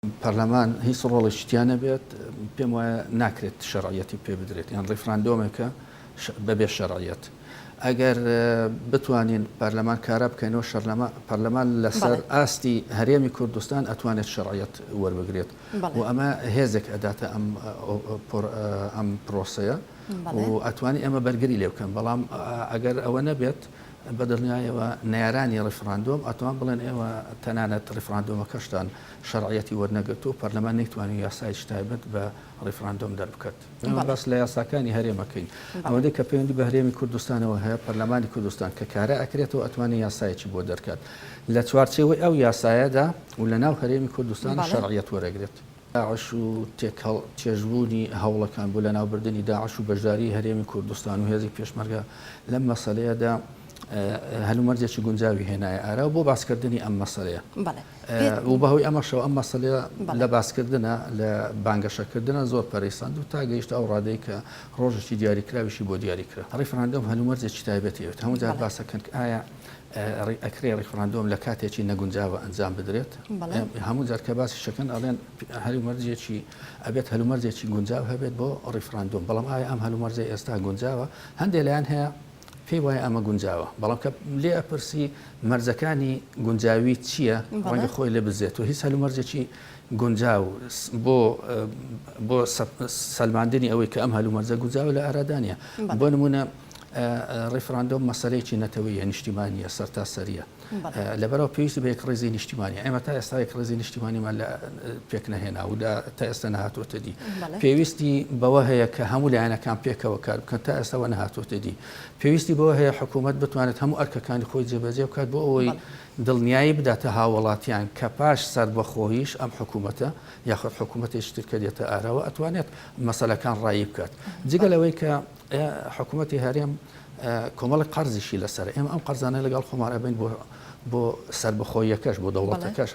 پەرلەمان هیچ ڕۆڵێکیان نەبێت پێم وایە ناکرێت شەرعیەتی پێ بدرێت یان ڕیفراندۆمێکە بەبێ شەرعیەت. ئەگەر بتوانین پەرلەمان کارا بکەینەوە پەرلەمان لەسەر ئاستی هەرێمی کوردستان ئەتوانێت شەرعیەت وەربگرێت و ئەمە هێزێک ئەداتە ئەم پرۆسەیە و ئەتوانی ئەمە بەرگری لێ بکەن. بەڵام ئەگەر ئەوە نەبێت بەدڵنیایەوە نارانی ڕیفراندۆم ئەتوان بڵێن ئێوە تەنانەت ڕیفراندۆمەکەشتان شەرعیەتی وەرنەگرت و پەرلەمان نەیتوانێت یاسایش تایبەت بە ڕیفراندۆم دەربکات. بەس لە یاساکانی هەرێمەکەین ئەوەندەی کە پەیوەندی بە هەرێمی کوردستانەوە هەیە پەرلەمانی کوردستان کە کارە ئەکرێتەوە ئەتوانێت یاسایەکی بۆ دەرکات لە چوارچێوەی ئەو یاسایەدا و لە ناو هەرێمی کوردستان شەرعیەت وەرەگرێت. داعش و تێژبوونی هەوڵەکان بۆ لە ناوبردننی داعش و بەشداری هەرێمی کوردستان و هێزی پێشمەرگە لەم مەسەلەیەدا هەلومەرجێکی گونجاوی هێنایە ئارا بۆ باسکردنی ئەم مەسەلەیە و بەهۆی ئەمەشەوە ئەم مەسەلەیە لە باسکردنە لە بانگەشەکردنە زۆر پەرەیساند و تا گەیشت ئەو ڕادەی کە ڕۆژێکی دیاریکراویشی بۆ دیاریکرا. ڕیفراندۆم هەلومەرجێکی تایبەتیەوێت هەموو جار باسەکەن ئایا ئەکرێ ڕیفراندۆم لە کاتێکی نەگونجاوە ئەنجام بدرێت. هەموو جار کە باسی شەکەن ئەڵێن هەلومەرجێکی ئەبێت هەلومەرجێکی گونجاو هەبێت بۆ ڕیفراندۆم. بەڵام ئایا ئەم هەلومەرجە ئێستا گونجاوە؟ هەندێک لایەن هەیە پێی وایە ئەمە گونجاوە، بەڵام کە لێ ئەپرسی مەرجەکانی گونجاوی چییە ڕەنگە خۆی لێ بزێت و هیچ هەلومەرجێکی گونجاو بۆ سەلماندنی ئەوەی کە ئەم هەلومەرجە گونجاوە لە ئارادانیە. بۆ نمونە ڕیفراندۆم مەسەلەیەکی نەتەوەیە نیشتیمانیە سەرتاسەریە لەبەرەوە پێویستی بە یەک ڕێزی نیشتیمانیە. ئێمە تا ئێستا یەک ڕێزی نیشتیمانیمان لە پێک نەهێنا و تا ئێستا نەهاتوۆتە دی. پێویستی بەوە هەیە کە هەموو لایەنەکان پێکەوە کار بکەن تا ئێستاوە نەهاتوۆتە دی. پێویستی بەوە هەیە حکوومەت بتوانێت هەموو ئەرکەکانی خۆی جێبەجێ بکات بۆ ئەوەی دڵنیایی بداتە هاوڵاتیان کە پاش سەربەخۆییش ئەم حکوومەتە یاخود حکوومەتێکی ترکە دێتە ئارەوە ئەتوانێت مەسەلەکان ڕایی بکات. جگە لەوەی کە حکوومەتی هەرێم کۆمەڵی قەرزیشی لەسەر ئێمە ئەم قەرزانە لەگەڵ خۆمارە بین بۆ سەربەخۆییەکەش بۆ دەوڵەتەکەش